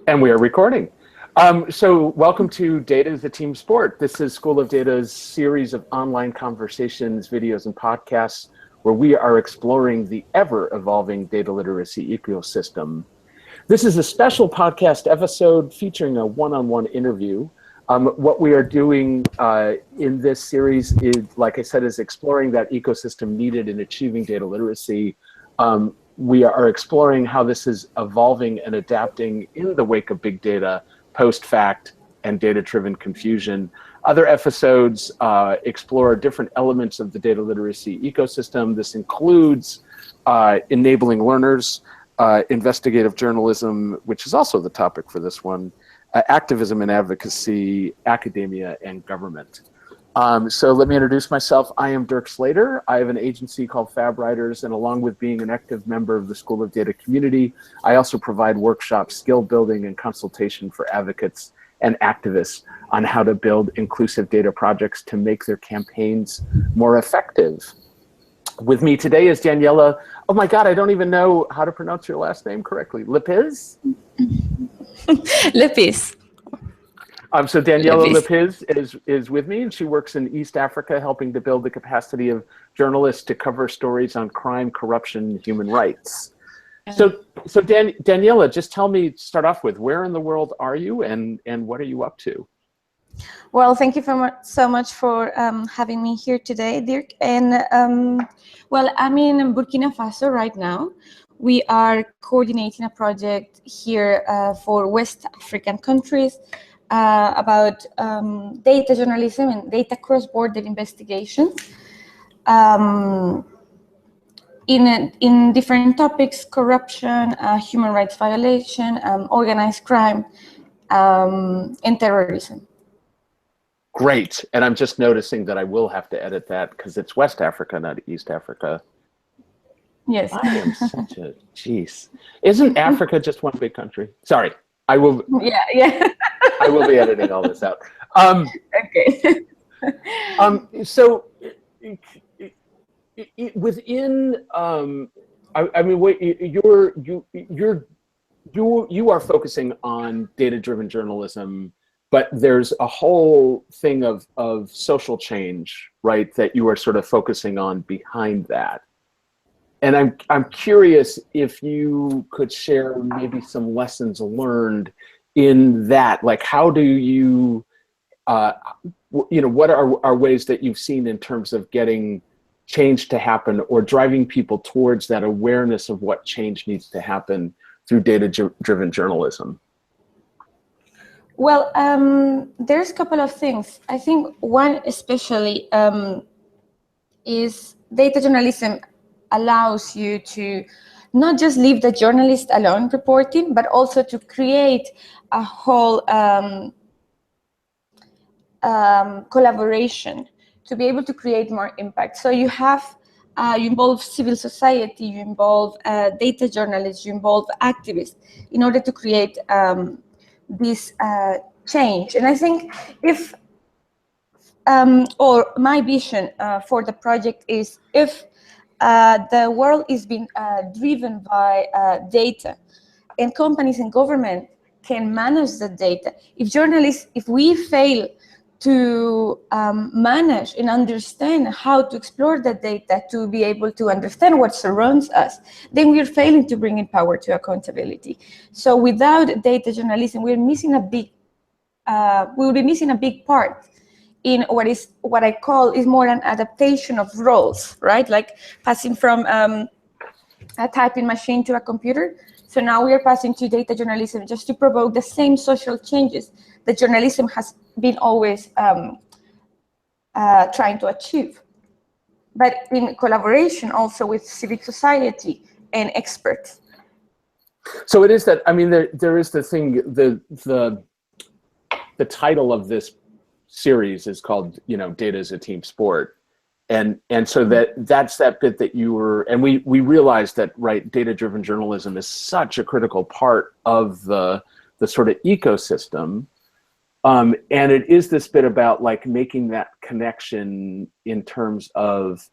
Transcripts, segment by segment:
And we are recording. So welcome to Data is a Team Sport. This is School of Data's series of online conversations, videos, and podcasts where we are exploring the ever-evolving data literacy ecosystem. This is a special podcast episode featuring a one-on-one interview. What we are doing in this series is, like I said, is exploring that ecosystem needed in achieving data literacy. We are exploring how this is evolving and adapting in the wake of big data, post-fact, and data-driven confusion. Other episodes explore different elements of the data literacy ecosystem. This includes enabling learners, investigative journalism, which is also the topic for this one, activism and advocacy, academia, and government. So let me introduce myself. I am Dirk Slater. I have an agency called Fab Writers, and along with being an active member of the School of Data community, I also provide workshops, skill building, and consultation for advocates and activists on how to build inclusive data projects to make their campaigns more effective. With me today is Daniela. Oh my God, I don't even know how to pronounce your last name correctly. Lepiz? Lepiz. So Daniela Lepiz is with me, and she works in East Africa, helping to build the capacity of journalists to cover stories on crime, corruption, and human rights. So Daniela, just tell me, start off with, where in the world are you, and what are you up to? Well, thank you so much for having me here today, Dirk. And well, I'm in Burkina Faso right now. We are coordinating a project here for West African countries about data journalism and data cross-border investigations in different topics: corruption, human rights violation, organized crime, and terrorism. Great. And I'm just noticing that I will have to edit that because it's West Africa, not East Africa. Yes. I am such a, jeez. Isn't Africa just one big country? Sorry, I will. Yeah. I will be editing all this out. Okay. So within, I mean, wait, you are focusing on data-driven journalism, but there's a whole thing of social change, right, that you are sort of focusing on behind that. And I'm curious if you could share maybe some lessons learned in that. Like, how do you, what are ways that you've seen in terms of getting change to happen or driving people towards that awareness of what change needs to happen through data-driven journalism? Well, there's a couple of things. I think one especially is data journalism allows you to not just leave the journalist alone reporting, but also to create a whole collaboration to be able to create more impact. So you have, you involve civil society, you involve data journalists, you involve activists in order to create this change. And I think if, or my vision for the project is, if the world is being driven by data, and companies and government can manage the data. If journalists, if we fail to manage and understand how to explore the data to be able to understand what surrounds us, then we're failing to bring in power to accountability. So without data journalism, we're missing a big, we will be missing a big part in what I call is more an adaptation of roles, right? Like passing from a typing machine to a computer. So now we are passing to data journalism just to provoke the same social changes that journalism has been always trying to achieve, but in collaboration also with civic society and experts. So it is that, I mean, there is the thing, the title of this series is called, Data is a Team Sport. And so that's that bit that you were, and we realized that, right, data-driven journalism is such a critical part of the sort of ecosystem. And it is this bit about like making that connection in terms of,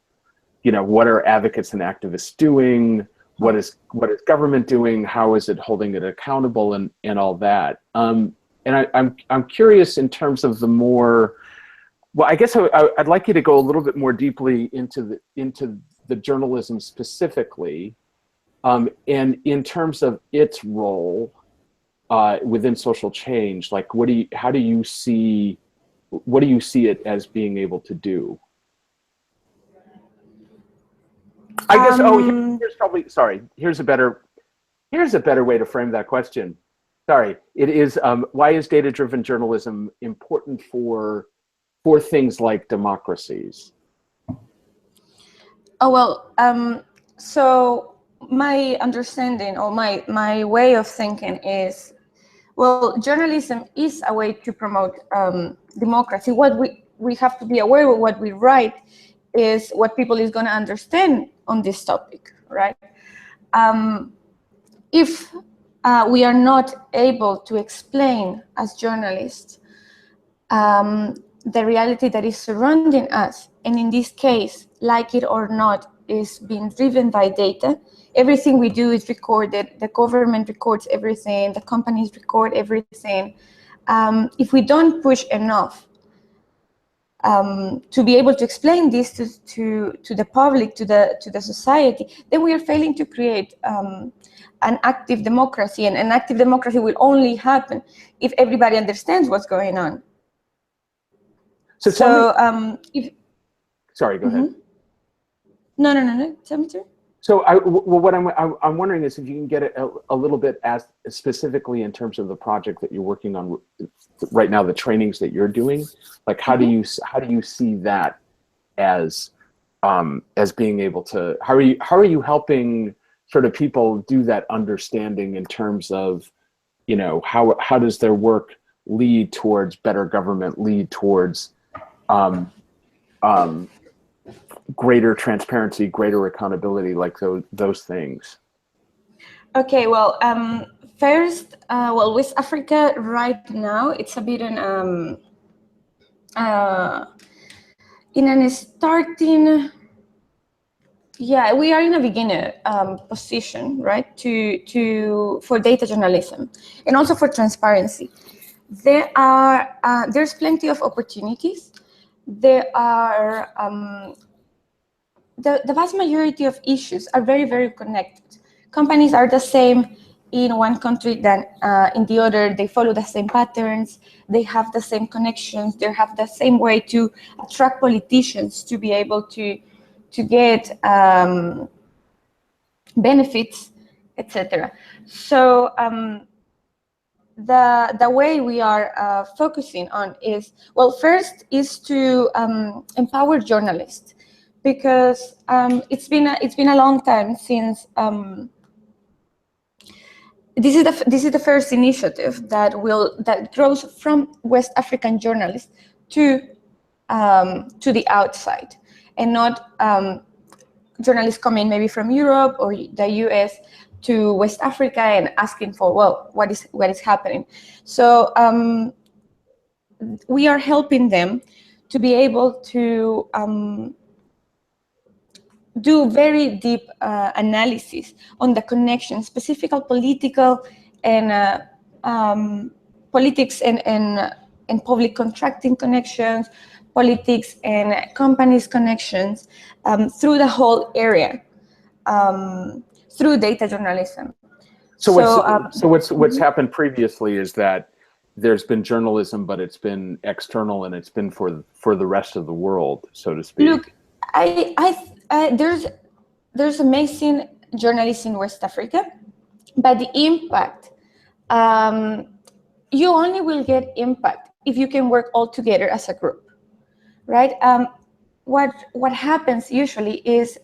what are advocates and activists doing? what is government doing? How is it holding it accountable, and all that? And I'm curious in terms of the more. Well, I guess I'd like you to go a little bit more deeply into the journalism specifically, and in terms of its role within social change. Like, what do you see it as being able to do? I guess. Here's probably. Sorry. Here's a better way to frame that question. Sorry. It is. Why is data-driven journalism important for things like democracies? Oh, well, so my understanding or my way of thinking is, well, journalism is a way to promote democracy. What we have to be aware of what we write is what people is going to understand on this topic, right? If we are not able to explain as journalists the reality that is surrounding us, and in this case, like it or not, is being driven by data. Everything we do is recorded. The government records everything. The companies record everything. If we don't push enough to be able to explain this to the public, to the society, then we are failing to create an active democracy. And an active democracy will only happen if everybody understands what's going on. So sorry, go ahead. No. Tell me to. So what I'm wondering is if you can get a little bit as specifically in terms of the project that you're working on right now, the trainings that you're doing, like how do you see that as being able to, how are you helping sort of people do that understanding in terms of, you know, how does their work lead towards better government, lead towards greater transparency, greater accountability, like those things? Okay, well, first, West Africa right now, it's a bit in a starting. Yeah, we are in a beginner position, right? For data journalism and also for transparency. There's plenty of opportunities. There are the vast majority of issues are very, very connected. Companies are the same in one country than in the other. They follow the same patterns. They have the same connections. They have the same way to attract politicians to be able to get benefits, etc. So the way we are focusing on is, well, first is to empower journalists, because it's been a long time since this is the first initiative that grows from West African journalists to the outside, and not journalists coming maybe from Europe or the US to West Africa and asking for, well, what is happening. So we are helping them to be able to do very deep analysis on the connections, specific political and politics and public contracting connections, politics and companies connections through the whole area, through data journalism. So what's happened previously is that there's been journalism, but it's been external and it's been for the rest of the world, so to speak. Look, there's amazing journalists in West Africa, but the impact, you only will get impact if you can work all together as a group, right? What happens usually is,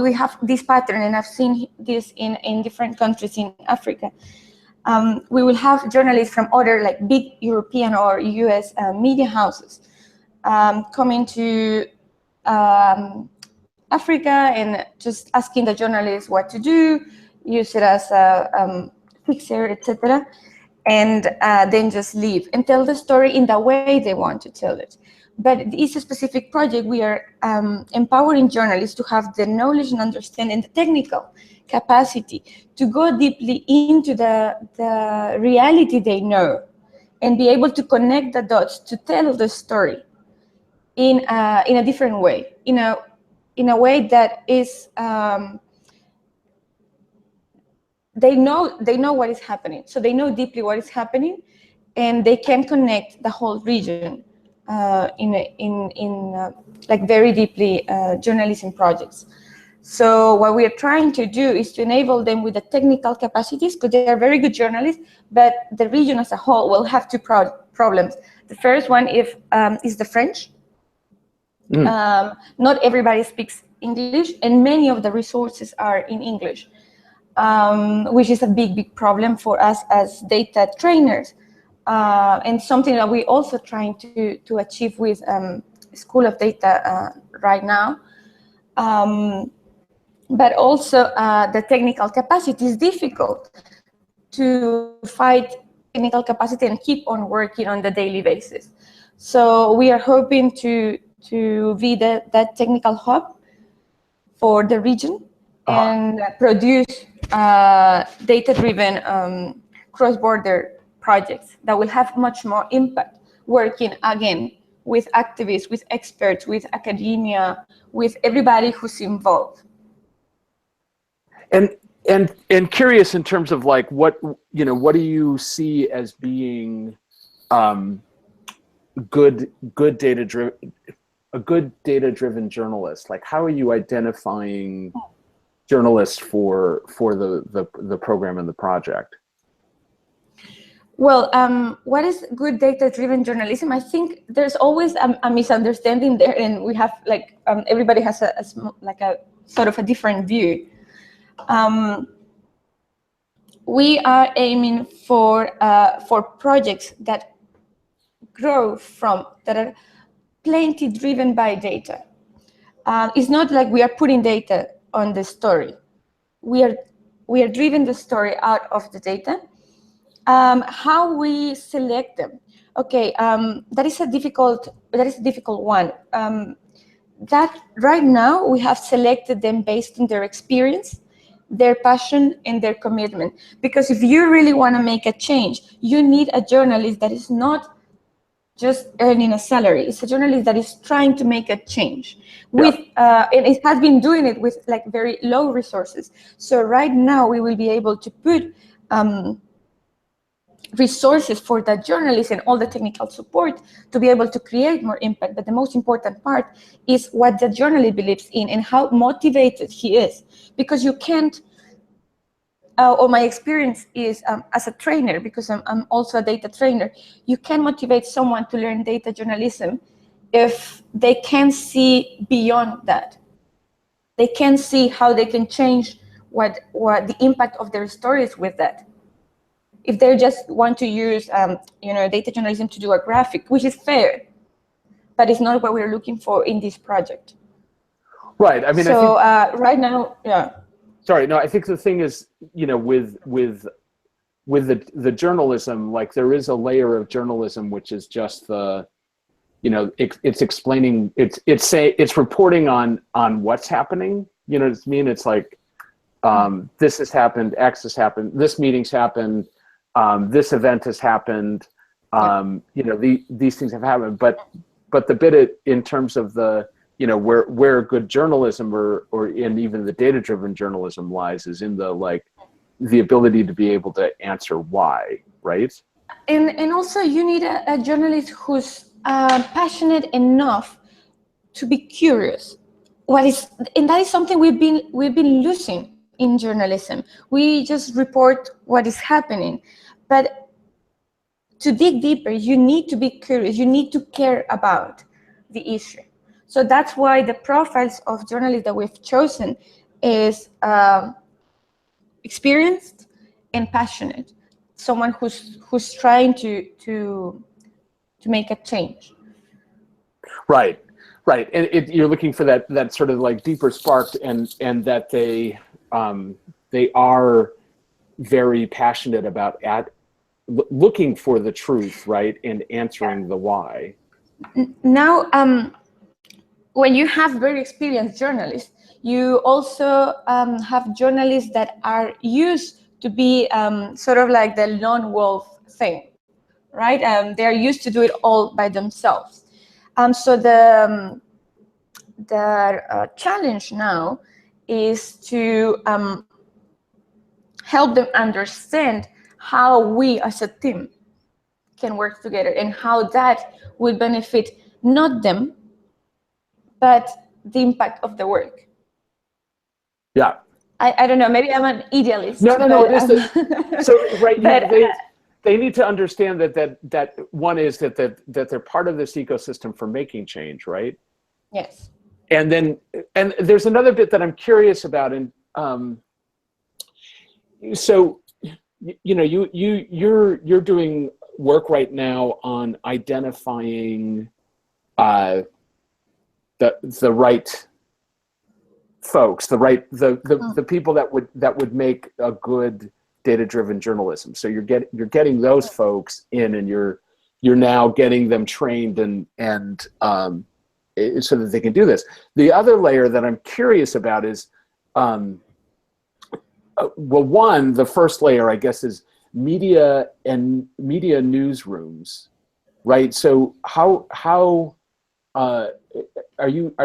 we have this pattern, and I've seen this in different countries in Africa. We will have journalists from other, like, big European or US media houses coming to Africa and just asking the journalists what to do, use it as a fixer, etc., and then just leave and tell the story in the way they want to tell it. But it's a specific project. We are empowering journalists to have the knowledge and understanding, the technical capacity to go deeply into the reality they know and be able to connect the dots to tell the story in a different way, in a way that is they know what is happening, so they know deeply what is happening, and they can connect the whole region like very deeply journalism projects. So what we are trying to do is to enable them with the technical capacities, because they are very good journalists, but the region as a whole will have two problems. The first one is the French. Not everybody speaks English, and many of the resources are in English, which is a big problem for us as data trainers, and something that we're also trying to achieve with School of Data right now. But also the technical capacity is difficult to fight technical capacity and keep on working on the daily basis. So we are hoping to be that technical hub for the region and produce data-driven cross-border projects that will have much more impact, working again with activists, with experts, with academia, with everybody who's involved. And curious in terms of like what do you see as being good data-driven journalist? Like, how are you identifying journalists for the program and the project? Well, what is good data-driven journalism? I think there's always a misunderstanding there, and we have like everybody has a sort of a different view. We are aiming for projects that grow that are plenty driven by data. It's not like we are putting data on the story. We are driven the story out of the data. How we select them? Okay, that is a difficult one. That right now we have selected them based on their experience, their passion, and their commitment. Because if you really want to make a change, you need a journalist that is not just earning a salary. It's a journalist that is trying to make a change with, and it has been doing it with like very low resources. So right now we will be able to put resources for that journalist and all the technical support to be able to create more impact. But the most important part is what the journalist believes in and how motivated he is. Because you can't, or my experience is as a trainer, because I'm also a data trainer, you can motivate someone to learn data journalism if they can see beyond that. They can see how they can change what the impact of their stories with that. If they just want to use data journalism to do a graphic, which is fair, but it's not what we're looking for in this project. Right. I mean, so I think, right now, yeah. Sorry, no. I think the thing is, with the journalism, like there is a layer of journalism which is just the, it's explaining, it's reporting on what's happening. You know what I mean? It's like this has happened, X has happened, this meeting's happened. This event has happened, these things have happened, but the bit in terms of the, where good journalism or in even the data-driven journalism lies is in the ability to be able to answer why, right? And also you need a journalist who's passionate enough to be curious. And that is something we've been losing in journalism. We just report what is happening. But to dig deeper, you need to be curious. You need to care about the issue. So that's why the profiles of journalists that we've chosen is experienced and passionate. Someone who's trying to make a change. Right. And you're looking for that sort of like deeper spark, and that they are very passionate about looking for the truth, right, and answering the why. Now, when you have very experienced journalists, you also have journalists that are used to be sort of like the lone wolf thing, right? They're used to do it all by themselves. So the challenge now is to help them understand how we as a team can work together and how that will benefit not them, but the impact of the work. Yeah. I don't know, maybe I'm an idealist. No, but, it is so right. But, they need to understand that one is that they're part of this ecosystem for making change, right? yes. And there's another bit that I'm curious about, and so you're doing work right now on identifying the right folks, the people that would make a good data-driven journalism. So you're getting those folks in, and you're now getting them trained and so that they can do this. The other layer that I'm curious about is, the first layer, I guess, is media and media newsrooms, right? So how are you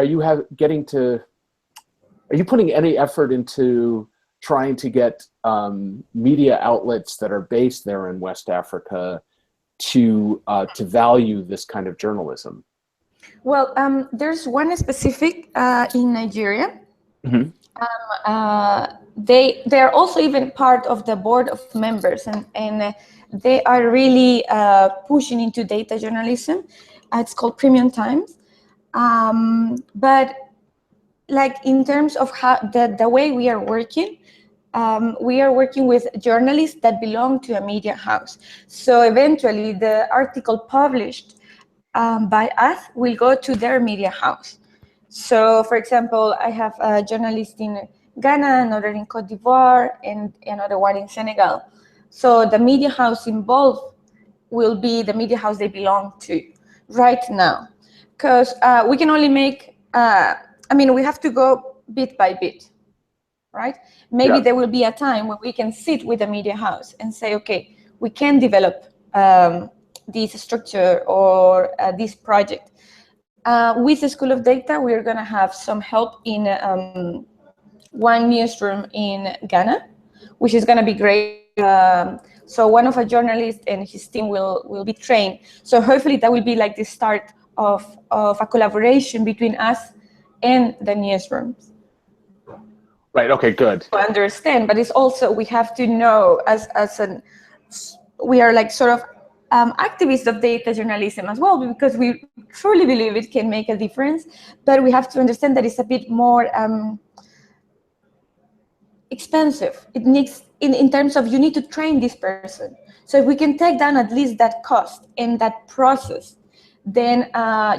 putting any effort into trying to get media outlets that are based there in West Africa to value this kind of journalism? Well, there's one specific in Nigeria. Mm-hmm. They are also even part of the board of members, and they are really pushing into data journalism. It's called Premium Times. But like in terms of how the way we are working with journalists that belong to a media house. So eventually the article published by us will go to their media house. So for example, I have a journalist in Ghana, another in Cote d'Ivoire, and another one in Senegal. So the media house involved will be the media house they belong to right now. Because we can only make, we have to go bit by bit, right? Maybe there will be a time when we can sit with the media house and say, okay, we can develop this structure or this project. With the School of Data, we're going to have some help in one newsroom in Ghana, which is going to be great. So one of our journalists and his team will be trained. So hopefully that will be like the start of a collaboration between us and the newsrooms. Right. Okay. Good. To understand, but it's also we have to know we are like sort of activists of data journalism as well, because we truly believe it can make a difference. But we have to understand that it's a bit more expensive. It needs in terms of you need to train this person. So if we can take down at least that cost and that process, then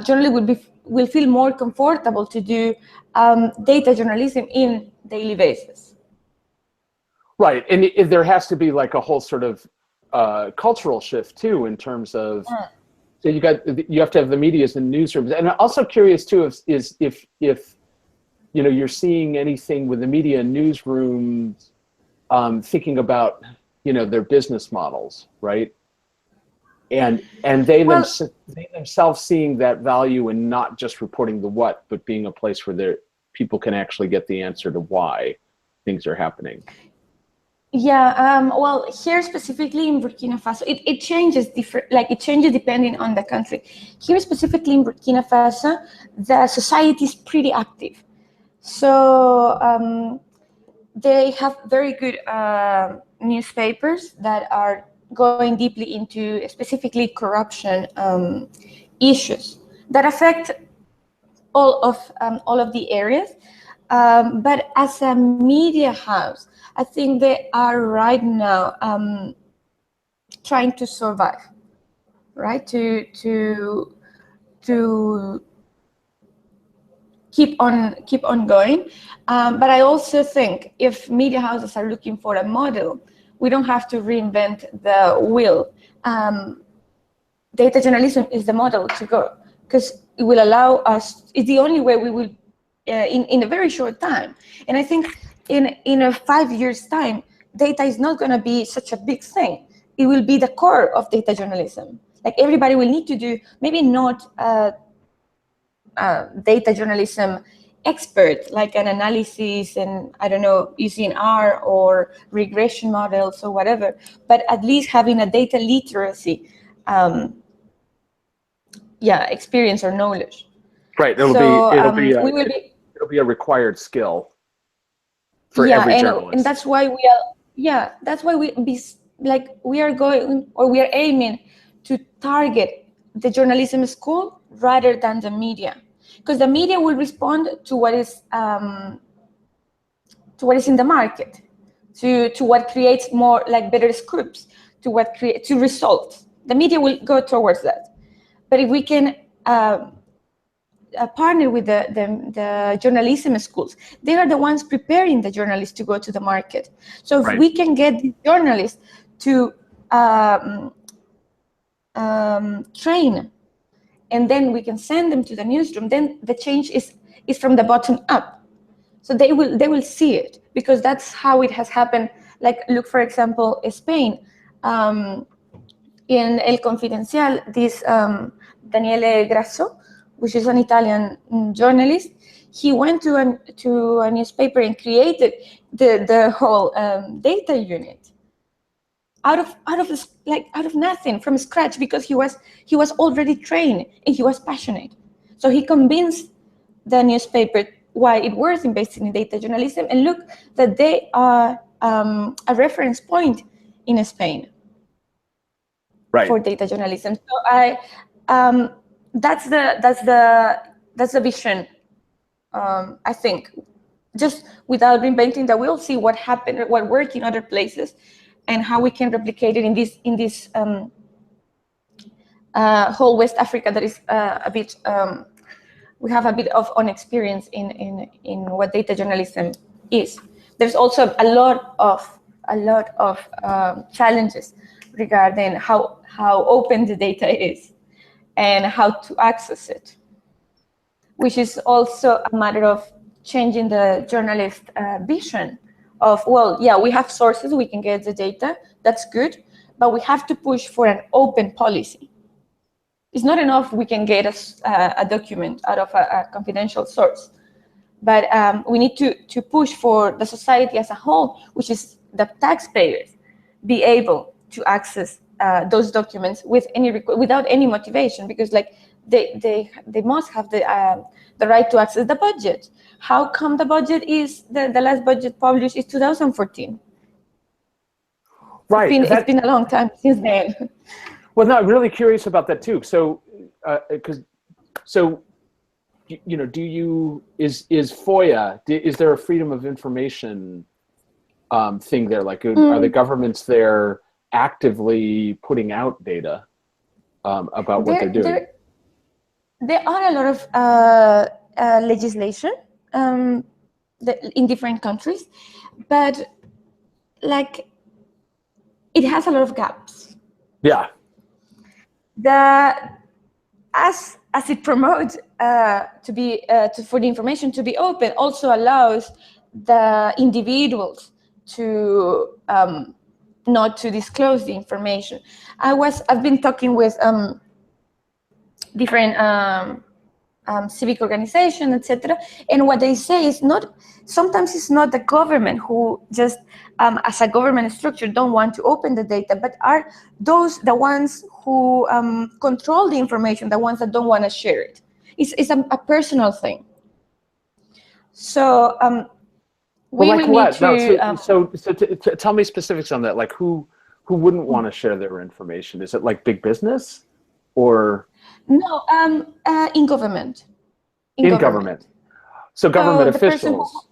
journalists will feel more comfortable to do data journalism in daily basis. Right, and there has to be like a whole sort of cultural shift too, in terms of so you have to have the medias and newsrooms. And I'm also curious too if you're seeing anything with the media and newsrooms thinking about their business models, right? And they themselves seeing that value in not just reporting the what, but being a place where people can actually get the answer to why things are happening. Yeah, well, here specifically in Burkina Faso, it changes it changes depending on the country. Here specifically in Burkina Faso, the society is pretty active. So they have very good newspapers that are going deeply into specifically corruption issues that affect all of the areas. But as a media house, I think they are right now trying to survive, right? To keep on going. But I also think if media houses are looking for a model, we don't have to reinvent the wheel. Data journalism is the model to go, because it will allow us, it's the only way we will, in a very short time. And I think in a 5 years time, data is not going to be such a big thing. It will be the core of data journalism. Like everybody will need to do, maybe not data journalism expert, like an analysis and, I don't know, using R or regression models or whatever, but at least having a data literacy experience or knowledge. Right. It'll be a required skill for every journalist. And that's why we are going, or we are aiming to target the journalism school rather than the media, because the media will respond to what is in the market, to what creates more, like, better scripts, to results. The media will go towards that. But if we can partner with the journalism schools, they are the ones preparing the journalists to go to the market. So if we can get the journalists to train, and then we can send them to the newsroom, then the change is from the bottom up. So they will see it, because that's how it has happened. Like, look, for example, Spain, in El Confidencial, this Daniele Grasso, which is an Italian journalist, he went to a newspaper and created the whole data unit out of nothing, from scratch, because he was already trained and he was passionate. So he convinced the newspaper why it was investing in data journalism, and look that they are a reference point in Spain for data journalism. So that's the vision. I think, just without reinventing the wheel, see what happened, what worked in other places, and how we can replicate it in this whole West Africa that is a bit. We have a bit of inexperience in what data journalism is. There's also a lot of challenges regarding how open the data is and how to access it, which is also a matter of changing the journalist vision of, well, yeah, we have sources, we can get the data, that's good, but we have to push for an open policy. It's not enough we can get a document out of a confidential source, but we need to push for the society as a whole, which is the taxpayers, be able to access those documents without any motivation, because like they must have the right to access the budget. How come the budget is the last budget published is 2014? Right, it's been a long time since then. Well, no, I'm really curious about that too. So, you know, is FOIA? Is there a freedom of information thing there? Like, are the governments there actively putting out data about what they're doing? There are a lot of legislation in different countries, but like it has a lot of gaps. Yeah. As it promotes for the information to be open, also allows the individuals to not to disclose the information. I've been talking with different civic organizations, etc., and what they say is sometimes it's not the government who just as a government structure don't want to open the data, but are the ones who control the information, the ones that don't want to share it. It's a personal thing. So we will need to. So tell me specifics on that. Like who wouldn't want to share their information? Is it like big business, or no? In government. In government. So government officials.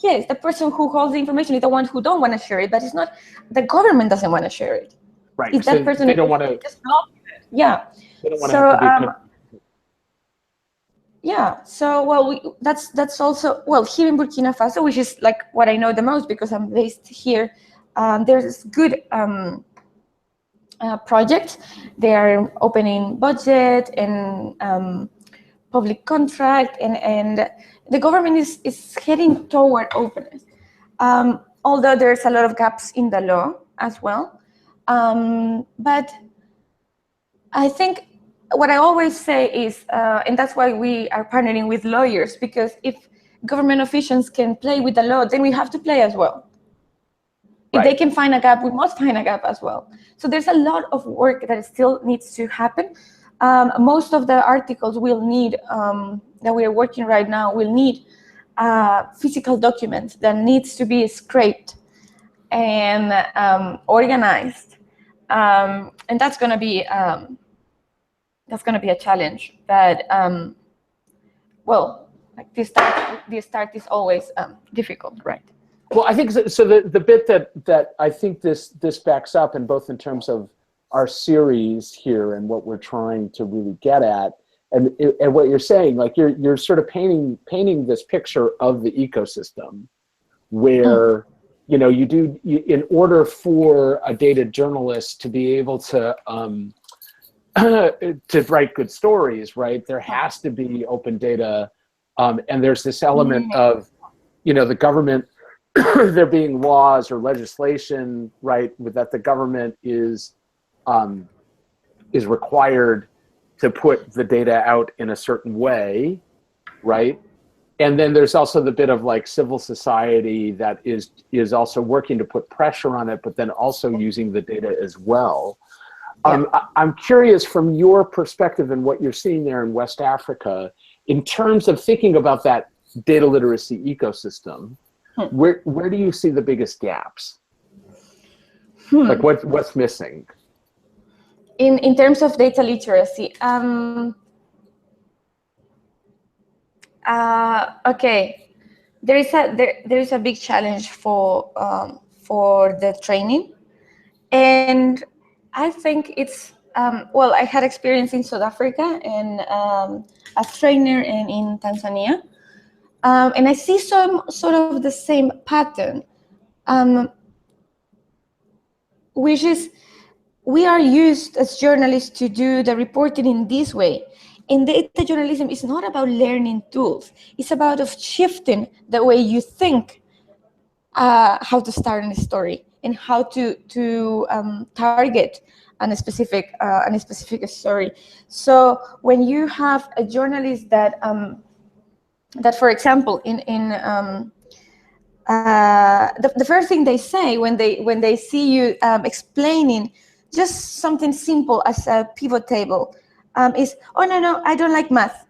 Yes, the person who holds the information is the one who don't want to share it, but it's not the government doesn't want to share it. Right. It's that person they don't want to. Just block it. Yeah. They don't want to have to be. Yeah. So that's also here in Burkina Faso, which is like what I know the most because I'm based here. There's good projects. They are opening budget and public contract, and the government is heading toward openness. Although there's a lot of gaps in the law as well. But I think what I always say is, and that's why we are partnering with lawyers, because if government officials can play with the law, then we have to play as well. If they can find a gap, we must find a gap as well. So there's a lot of work that still needs to happen. Most of the articles will need, that we are working right now, will need physical documents that needs to be scraped and organized. And that's going to be a challenge. But well, like this start is always difficult, right? Well, I think so. The bit that I think this backs up, and both in terms of our series here and what we're trying to really get at, and what you're saying, like you're sort of painting this picture of the ecosystem, where in order for a data journalist to be able to to write good stories, right? There has to be open data, and there's this element of the government. There being laws or legislation, right, that the government is required to put the data out in a certain way, right? And then there's also the bit of like civil society that is also working to put pressure on it, but then also using the data as well. I'm curious from your perspective and what you're seeing there in West Africa, in terms of thinking about that data literacy ecosystem. Where do you see the biggest gaps? Like what's missing? In terms of data literacy, okay, there is a big challenge for the training, and I think it's well, I had experience in South Africa and as trainer and in Tanzania. And I see some sort of the same pattern, which is we are used as journalists to do the reporting in this way. And data journalism is not about learning tools. It's about shifting the way you think how to start a story and how to target a specific story. So when you have a journalist that for example, the first thing they say when they see you explaining just something simple as a pivot table is, oh no, I don't like math.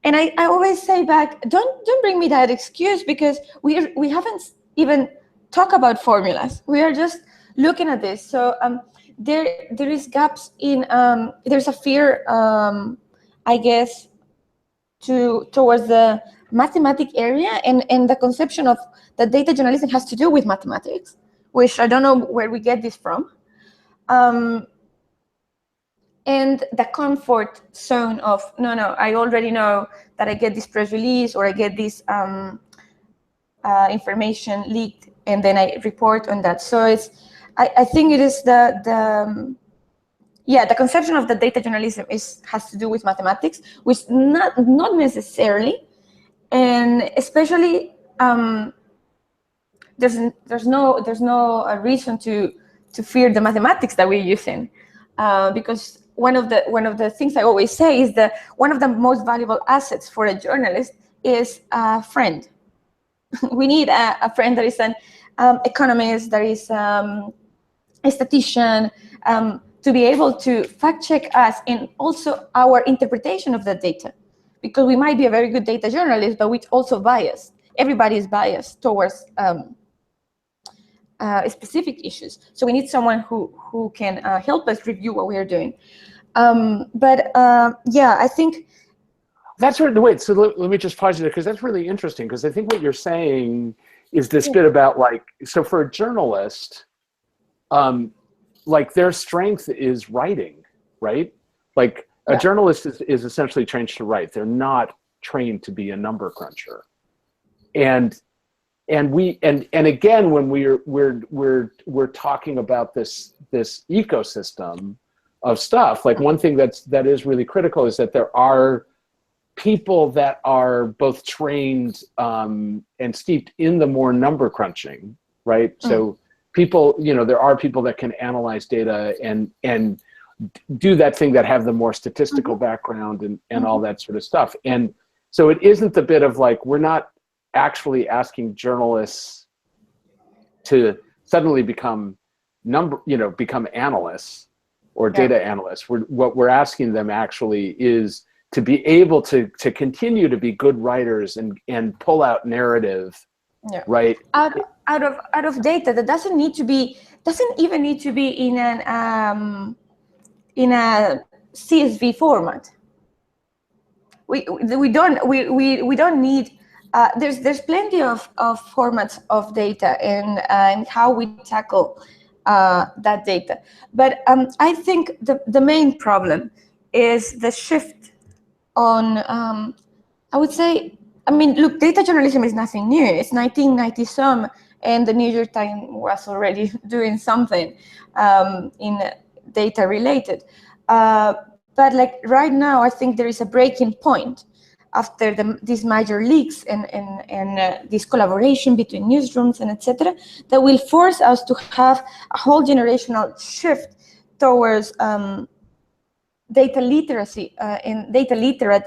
And I always say back, don't bring me that excuse, because we haven't even talked about formulas. We are just looking at this. So there is gaps in there's a fear, I guess, towards the mathematic area, and the conception of that data journalism has to do with mathematics, which I don't know where we get this from. And the comfort zone of, no, I already know that I get this press release or I get this information leaked, and then I report on that. So I think it is the conception of the data journalism has to do with mathematics, which not necessarily, and especially there's no reason to fear the mathematics that we're using, because one of the things I always say is that one of the most valuable assets for a journalist is a friend. We need a friend that is an economist, that is a statistician, to be able to fact check us and also our interpretation of the data, because we might be a very good data journalist, but we're also biased. Everybody is biased towards specific issues. So we need someone who can help us review what we are doing. I think that's right. Wait, so let me just pause you there, because that's really interesting, because I think what you're saying is this bit about, like, so for a journalist, like their strength is writing, right? Like a journalist is essentially trained to write. They're not trained to be a number cruncher. And and again, when we're talking about this ecosystem of stuff, like one thing that is really critical is that there are people that are both trained and steeped in the more number crunching, right? So people, there are people that can analyze data and do that thing that have the more statistical background and all that sort of stuff. And so it isn't the bit of like, we're not actually asking journalists to suddenly become analysts or data analysts. What we're asking them actually is to be able to continue to be good writers and pull out narrative, right? Out of data that doesn't even need to be in a CSV format. We don't need. There's plenty of formats of data and how we tackle that data. But I think the main problem is the shift on, I would say, look, data journalism is nothing new. It's 1990 some, and the New York Times was already doing something in data related. But like right now, I think there is a breaking point after these major leaks and this collaboration between newsrooms and etc. that will force us to have a whole generational shift towards data literacy and data literate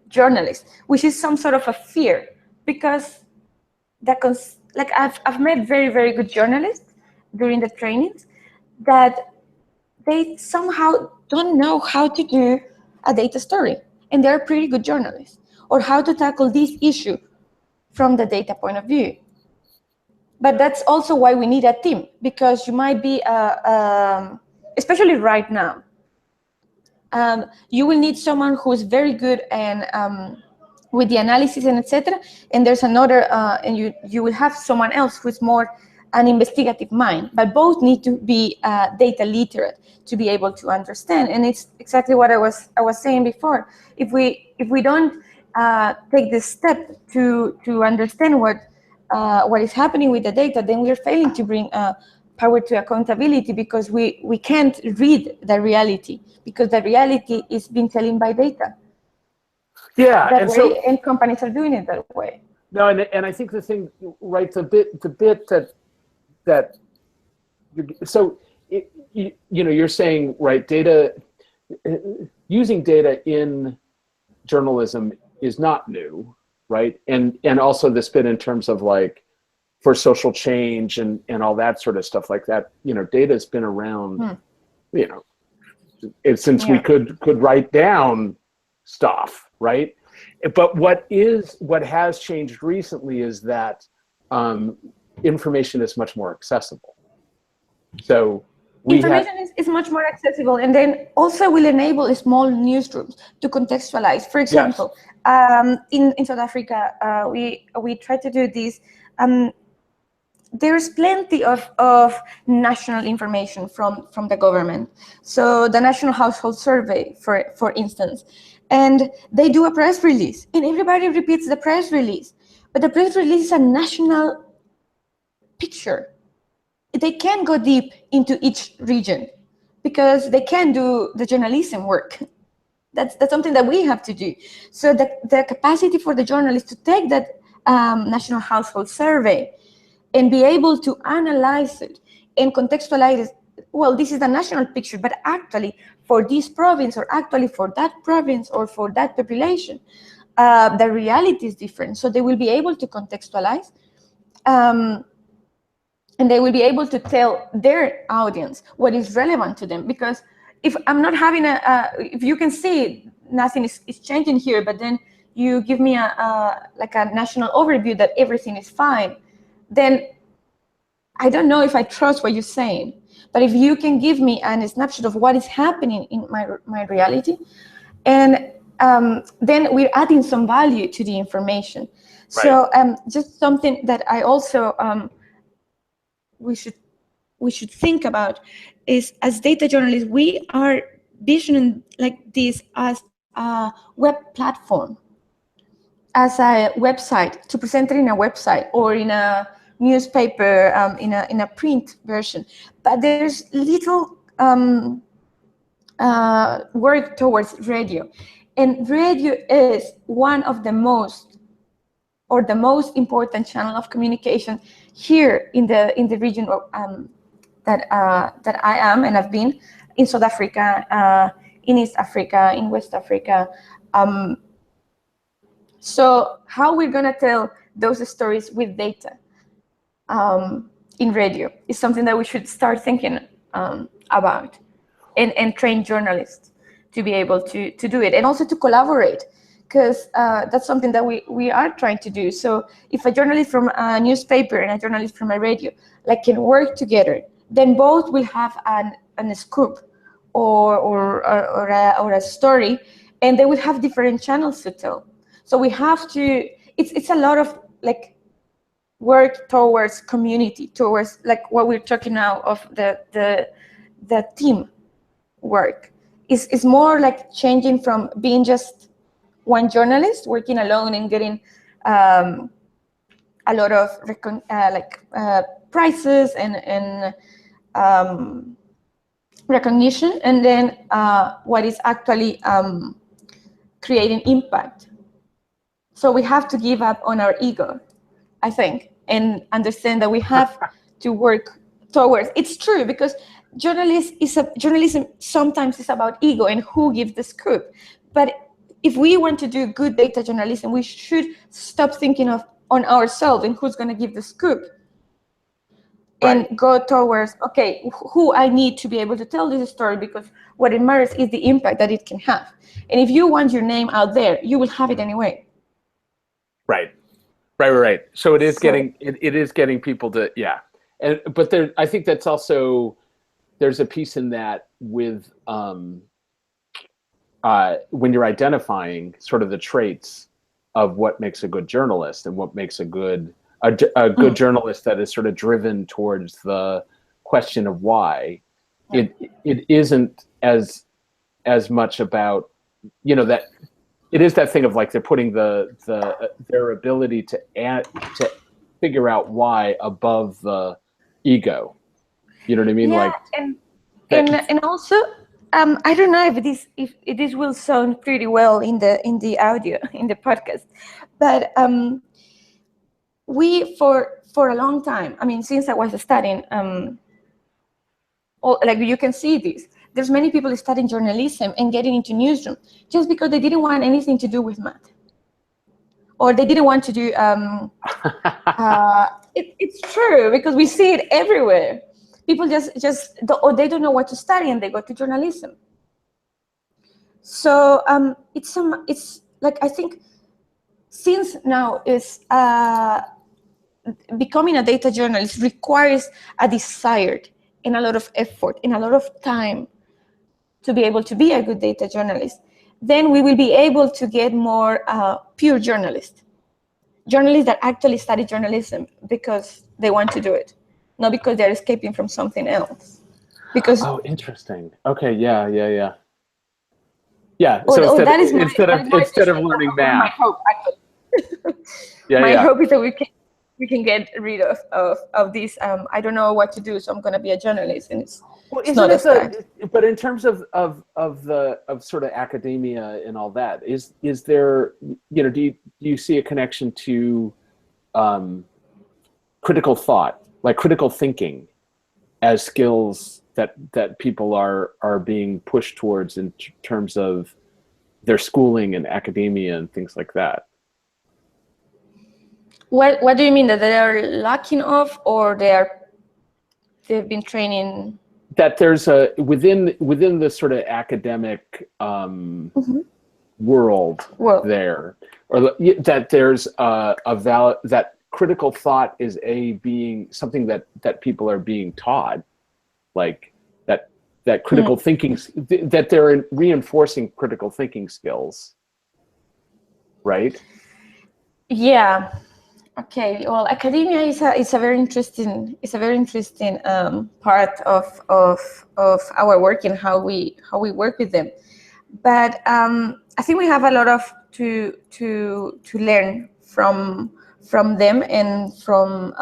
journalists, which is some sort of a fear, because I've met very, very good journalists during the trainings that they somehow don't know how to do a data story, and they're pretty good journalists, or how to tackle this issue from the data point of view. But that's also why we need a team, because you might be, especially right now, you will need someone who is very good and with the analysis and etc. And there's another, and you will have someone else who is more an investigative mind. But both need to be data literate to be able to understand. And it's exactly what I was saying before. If we don't take this step to understand what is happening with the data, then we are failing to bring power to accountability, because we can't read the reality, because the reality is being telling by data. Yeah, that way, and companies are doing it that way. No, and I think the thing, right, the bit that so you're saying, right, data, using data in journalism is not new, right? And also this bit in terms of like for social change and all that sort of stuff like that, data has been around, since we could write down stuff, right? But what has changed recently is that information is much more accessible. So information is much more accessible, and then also will enable small newsrooms to contextualize. For example, in South Africa, we try to do this. There's plenty of national information from the government. So the National Household Survey, for instance, and they do a press release, and everybody repeats the press release. But the press release is a national picture. They can't go deep into each region because they can't do the journalism work. That's something that we have to do. So the capacity for the journalist to take that National Household Survey and be able to analyze it and contextualize it. Well, this is the national picture, but actually for this province, or actually for that province, or for that population, the reality is different. So they will be able to contextualize, and they will be able to tell their audience what is relevant to them. Because if I'm not having if you can see nothing is changing here, but then you give me a national overview that everything is fine, then I don't know if I trust what you're saying. But if you can give me a snapshot of what is happening in my reality, and then we're adding some value to the information. Right. So just something that I also we should think about is, as data journalists, we are visioning like this as a web platform. as a website, to present it in a website or in a newspaper, in a print version. But there's little work towards radio, and radio is one of the most important channel of communication here in the region that I am and I've been in South Africa, in East Africa, in West Africa. So how we're gonna tell those stories with data in radio is something that we should start thinking about, and train journalists to be able to do it, and also to collaborate, because that's something that we are trying to do. So if a journalist from a newspaper and a journalist from a radio can work together, then both will have an scoop or a story, and they will have different channels to tell. So we have to, it's a lot of work towards community, towards what we're talking now of the team work. Is more changing from being just one journalist working alone and getting a lot of prizes and recognition, and then what is actually creating impact. So we have to give up on our ego, I think, and understand that we have to work towards. It's true, because journalism sometimes is about ego and who gives the scoop. But if we want to do good data journalism, we should stop thinking on ourselves and who's going to give the scoop, and go towards, okay, who I need to be able to tell this story, because what it matters is the impact that it can have. And if you want your name out there, you will have it anyway. Right. So it is getting people to, yeah. But there, I think that's also, there's a piece in that with when you're identifying sort of the traits of what makes a good journalist and what makes a good journalist that is sort of driven towards the question of why. It isn't as much about, that it is that thing of they're putting their ability to figure out why above the ego. You know what I mean? Yeah, and also I don't know if this will sound pretty well in the audio, in the podcast, but we for a long time, I mean, since I was studying, you can see this. There's many people studying journalism and getting into newsroom just because they didn't want anything to do with math, or they didn't want to do. It's true, because we see it everywhere. People or they don't know what to study and they go to journalism. So it's I think since now is becoming a data journalist requires a desire and a lot of effort and a lot of time to be able to be a good data journalist. Then we will be able to get more pure journalists that actually study journalism because they want to do it, not because they're escaping from something else. Because interesting. Okay, yeah. So instead of learning math, my hope, my hope is that we can get rid of this. I don't know what to do, so I'm going to be a journalist, and it's not as bad. But in terms of sort of academia and all that, is there, do you see a connection to critical thought, critical thinking, as skills that people are being pushed towards in terms of their schooling and academia and things like that? What do you mean, that they are lacking of, or they've been training? That there's within the sort of academic world there, or that there's that critical thought is being something that people are being taught, that critical thinking, that they're reinforcing critical thinking skills, right? Yeah. Okay. Well, academia is a very interesting part of our work and how we work with them. But I think we have a lot to learn from them and from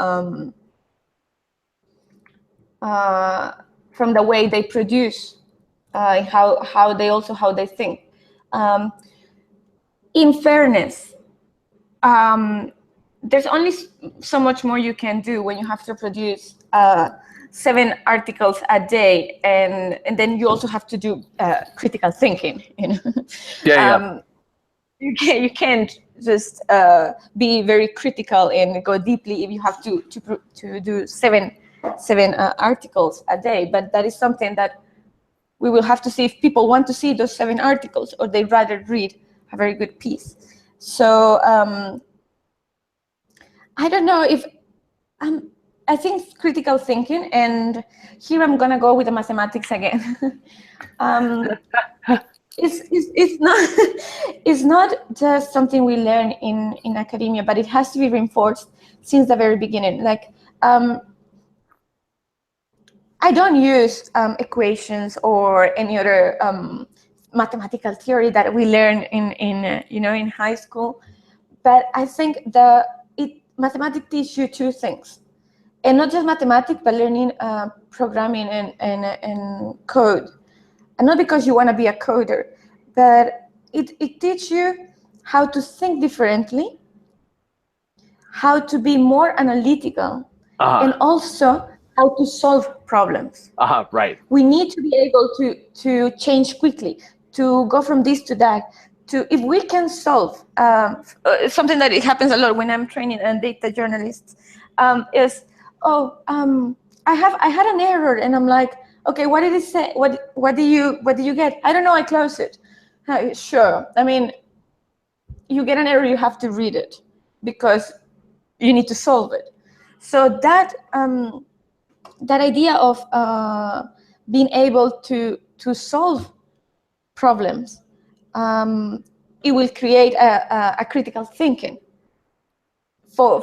the way they produce, how they think. In fairness, there's only so much more you can do when you have to produce 7 articles a day, and then you also have to do critical thinking. Yeah. You can't just be very critical and go deeply if you have to do seven articles a day. But that is something that we will have to see if people want to see those 7 articles, or they'd rather read a very good piece. So I don't know if I think critical thinking, and here I'm gonna go with the mathematics again. It's not just something we learn in academia, but it has to be reinforced since the very beginning. Like I don't use equations or any other mathematical theory that we learn in high school, but I think mathematics teach you 2 things, and not just mathematics, but learning programming and code. And not because you want to be a coder, but it teaches you how to think differently, how to be more analytical, and also how to solve problems. Right. We need to be able to change quickly, to go from this to that. If we can solve something that it happens a lot when I'm training and data journalists, is I had an error, and I'm like, okay, what did it say? What do you get? I don't know. I close it. Sure. I mean, you get an error, you have to read it because you need to solve it. So that idea of being able to solve problems, it will create a critical thinking for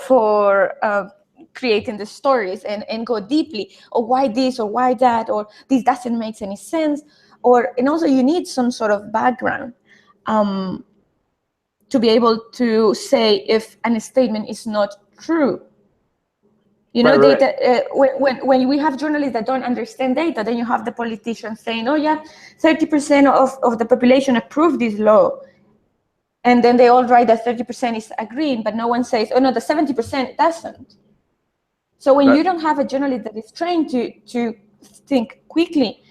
creating the stories and go deeply, or why this or why that, or this doesn't make any sense, and also you need some sort of background to be able to say if a statement is not true. Right. Data. When we have journalists that don't understand data, then you have the politicians saying, "Oh yeah, 30% of the population approved this law," and then they all write that 30% is agreeing, but no one says, "Oh no, the 70% doesn't." So when you don't have a journalist that is trained to think quickly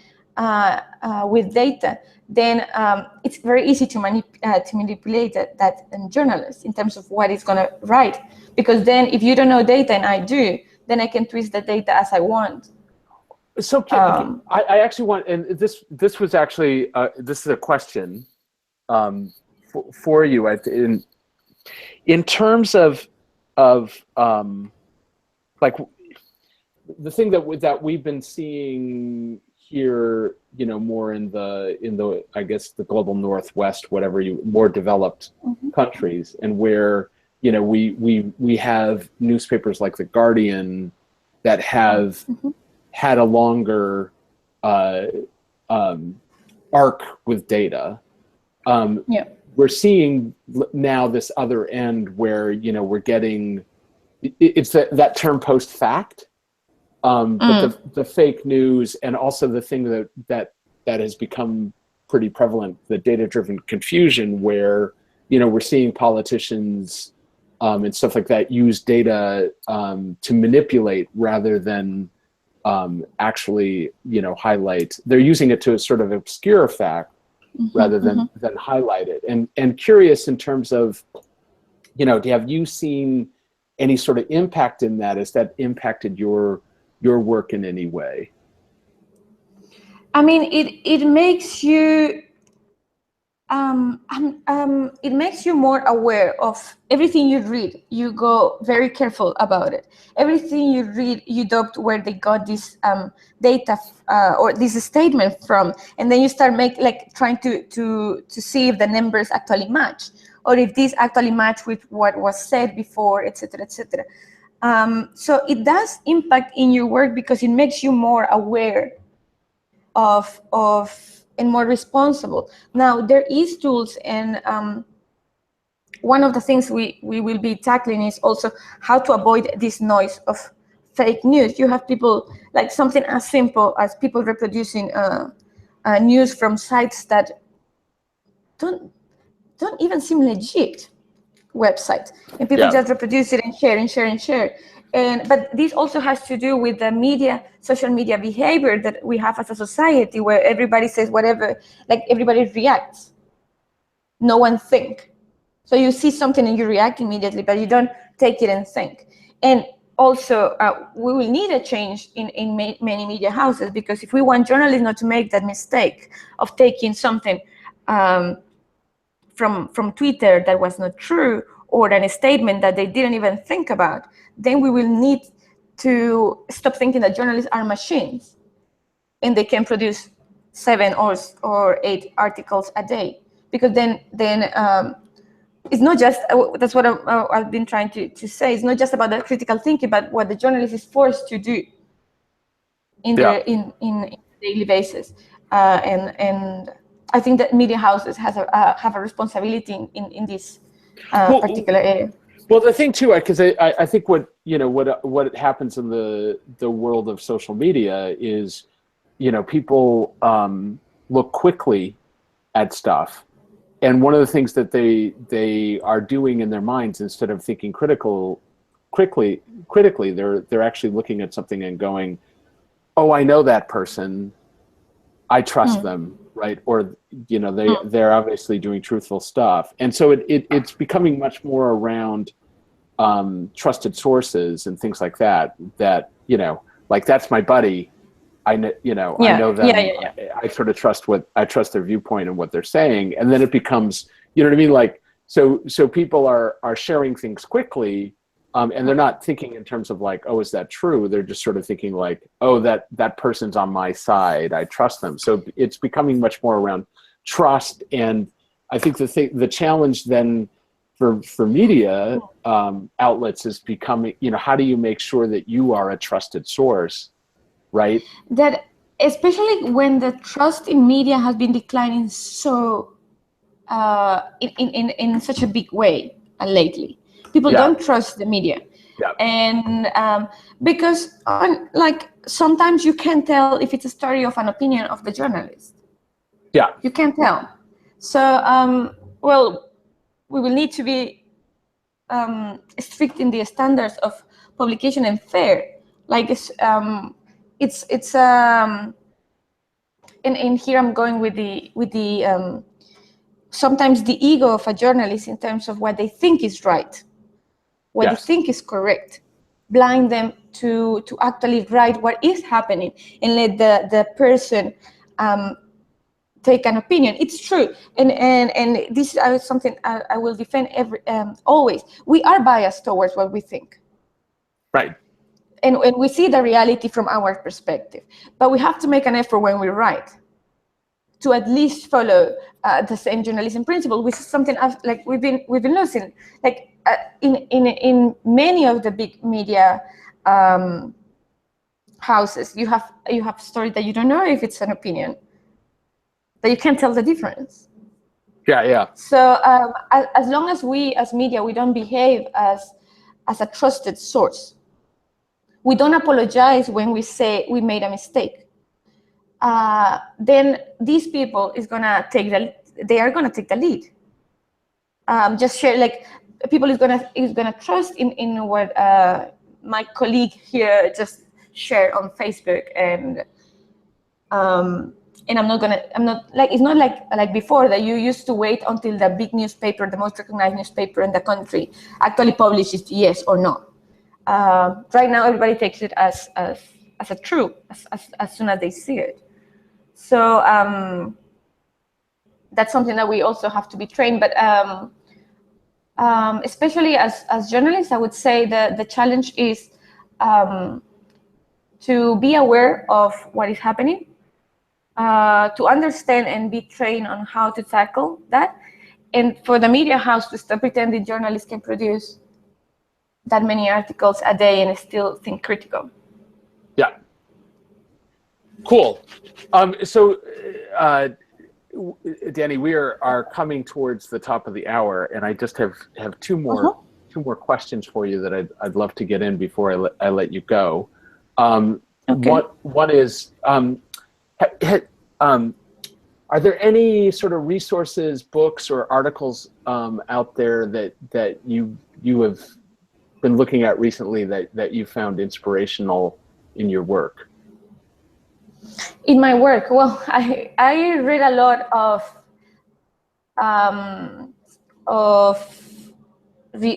with data, then it's very easy to manipulate that journalist in terms of what it's going to write. Because then if you don't know data and I do, then I can twist the data as I want. So I actually want, and this was actually, this is a question for you. In terms of like the thing that we've been seeing here, more in the I guess the global Northwest, whatever more developed countries, and where we have newspapers like The Guardian that have had a longer arc with data. We're seeing now this other end where we're getting it's that term post fact, but the fake news, and also the thing that has become pretty prevalent, the data-driven confusion, where we're seeing politicians and stuff like that use data to manipulate rather than actually highlight. They're using it to sort of obscure a fact rather than highlight it. And curious in terms of have you seen any sort of impact in that? Has that impacted your work in any way? I mean, it makes you it makes you more aware of everything you read. You go very careful about it. Everything you read, you doubt where they got this data or this statement from, and then you start trying to see if the numbers actually match, or if these actually match with what was said before, etc., etc. So it does impact in your work because it makes you more aware of and more responsible. Now there is tools and one of the things we will be tackling is also how to avoid this noise of fake news. You have people, like something as simple as people reproducing news from sites that don't even seem legit websites, and people Yeah. just reproduce it and share and share and share. But this also has to do with the media, social media behavior that we have as a society, where everybody says whatever, like everybody reacts. No one think. So you see something and you react immediately, but you don't take it and think. And also, we will need a change in many media houses, because if we want journalists not to make that mistake of taking something from Twitter that was not true, or a statement that they didn't even think about, then we will need to stop thinking that journalists are machines and they can produce 7 or 8 articles a day. Because then it's not just, that's what I've been trying to say, it's not just about the critical thinking, but what the journalist is forced to do in their in daily basis. And I think that media houses have a responsibility in this particular area. Well, the thing too, because I think what happens in the world of social media is, people look quickly at stuff, and one of the things that they are doing in their minds, instead of thinking critically, they're actually looking at something and going, "Oh, I know that person. I trust them." Right? Or, they're obviously doing truthful stuff. And so it's becoming much more around trusted sources and things like that, like, that's my buddy. I know them. Yeah. I sort of trust their viewpoint and what they're saying. And then it becomes, you know what I mean? Like, so people are sharing things quickly, and they're not thinking in terms of like, oh, is that true? They're just sort of thinking like, oh, that person's on my side. I trust them. So it's becoming much more around trust. And I think the challenge then for media outlets is becoming, how do you make sure that you are a trusted source, right? That, especially when the trust in media has been declining so in such a big way lately. People don't trust the media. Yeah. And because sometimes you can't tell if it's a story of an opinion of the journalist. Yeah. You can't tell. So, well, we will need to be strict in the standards of publication and fair. Like and here I'm going with the sometimes the ego of a journalist in terms of what they think is right, what they think is correct, blind them to actually write what is happening and let the person take an opinion. It's true, and this is something I will defend always. We are biased towards what we think, right? And we see the reality from our perspective, but we have to make an effort when we write to at least follow the same journalism principle, which is something like we've been losing. Like in many of the big media houses, you have a story that you don't know if it's an opinion, that you can't tell the difference. Yeah. So as long as we as media, we don't behave as a trusted source, we don't apologize when we say we made a mistake, then these people are gonna take the lead. Just share, like, people is gonna trust in what my colleague here just shared on Facebook, and I'm not like, it's not like before, that you used to wait until the big newspaper, the most recognized newspaper in the country, actually publishes yes or no. Right now, everybody takes it as a true as soon as they see it. So that's something that we also have to be trained. But especially as journalists, I would say that the challenge is to be aware of what is happening, to understand and be trained on how to tackle that, and for the media house to stop pretending journalists can produce that many articles a day and still think critical. Yeah. Cool. So Danny, we are coming towards the top of the hour, and I just have two Uh-huh. more questions for you that I'd love to get in before I let you go. Okay. One is, are there any sort of resources, books, or articles out there that you have been looking at recently that you found inspirational in your work? In my work, well, I read a lot um, of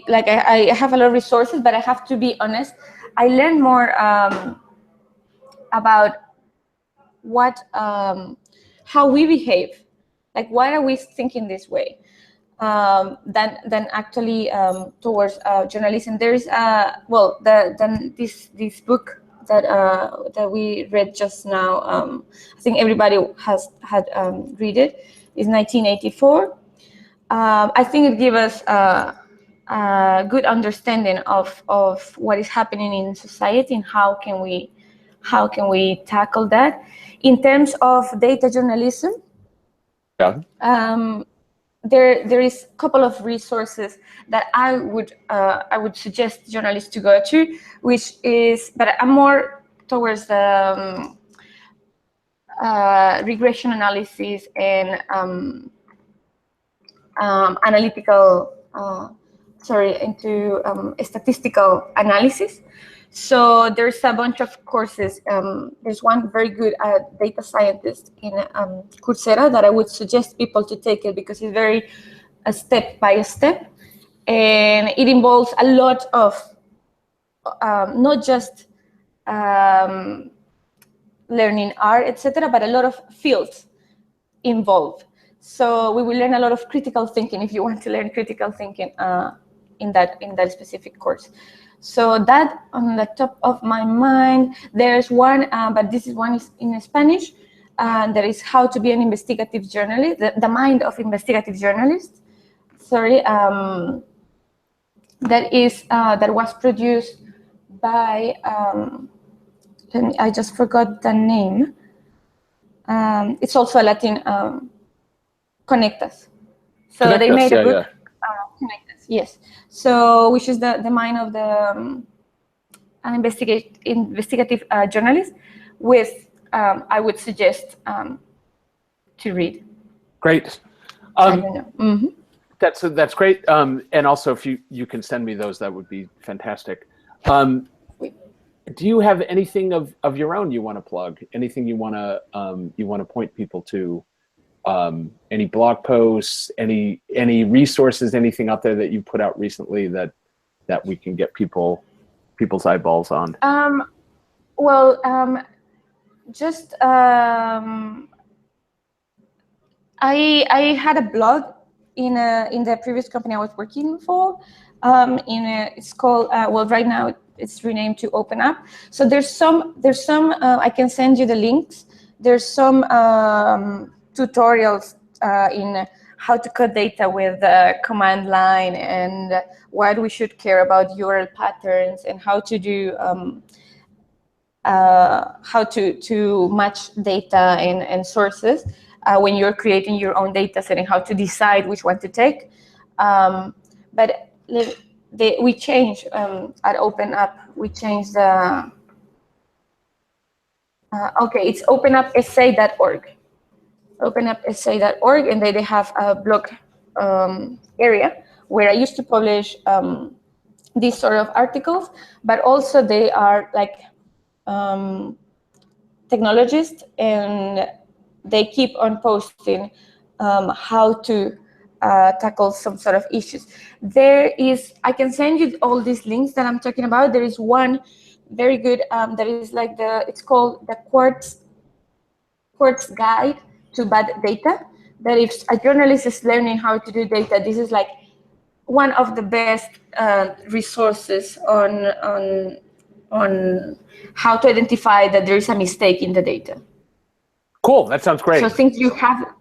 like I have a lot of resources, but I have to be honest. I learned more about what how we behave, like why are we thinking this way, than actually towards journalism. There's this book that we read just now. I think everybody has had read it. Is 1984. I think it gives us a good understanding of what is happening in society and how can we tackle that. In terms of data journalism, Yeah. there is a couple of resources that I would suggest journalists to go to, which is, but I'm more towards the regression analysis and analytical, into statistical analysis. So there's a bunch of courses. There's one very good data scientist in Coursera that I would suggest people to take it because it's very step by step, and it involves a lot of not just learning art, etc., but a lot of fields involved. So we will learn a lot of critical thinking if you want to learn critical thinking in that specific course. So that on the top of my mind. There's one, but this is one is in Spanish. That is how to be an investigative journalist, the mind of investigative journalists. Sorry, that was produced by I just forgot the name. It's also a Latin, Conectas. So Connect they Us, made yeah, a book, yeah. Conectas, yes. So which is the mind of the an investigative journalist, with I would suggest to read. Great. I don't know. Mm-hmm. That's great. And also, if you can send me those, that would be fantastic. Do you have anything of your own you want to plug? Anything you want to point people to? Any blog posts? Any resources? Anything out there that you put out recently that we can get people's eyeballs on? Just I had a blog in the previous company I was working for. It's called right now it's renamed to Open Up. So there's some I can send you the links. There's some tutorials in how to code data with the command line, and why we should care about URL patterns, and how to do how to match data and sources when you're creating your own data set, and how to decide which one to take. But we changed at Open Up. We changed the it's openupessay.org. Openupessay.org, and they have a blog area where I used to publish these sort of articles, but also they are like technologists, and they keep on posting how to tackle some sort of issues. I can send you all these links that I'm talking about. There is one very good that is like it's called the Quartz Guide to Bad Data. That if a journalist is learning how to do data, this is like one of the best resources on how to identify that there is a mistake in the data. Cool, that sounds great. So since you have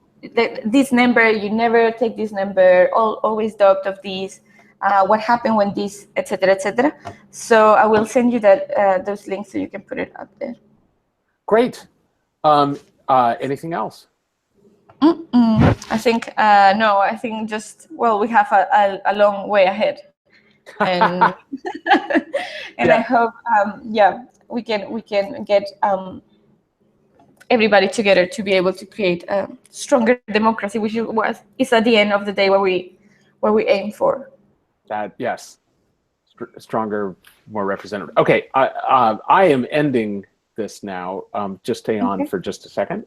this number, you never take this number, always doubt of this, what happened when this, etc., etc. So I will send you those links so you can put it up there. Great. Anything else? I think no. I think just we have a long way ahead, and and I hope we can get everybody together to be able to create a stronger democracy, which is at the end of the day where we aim for. That yes, stronger, more representative. Okay, I am ending this now. Just stay on for just a second.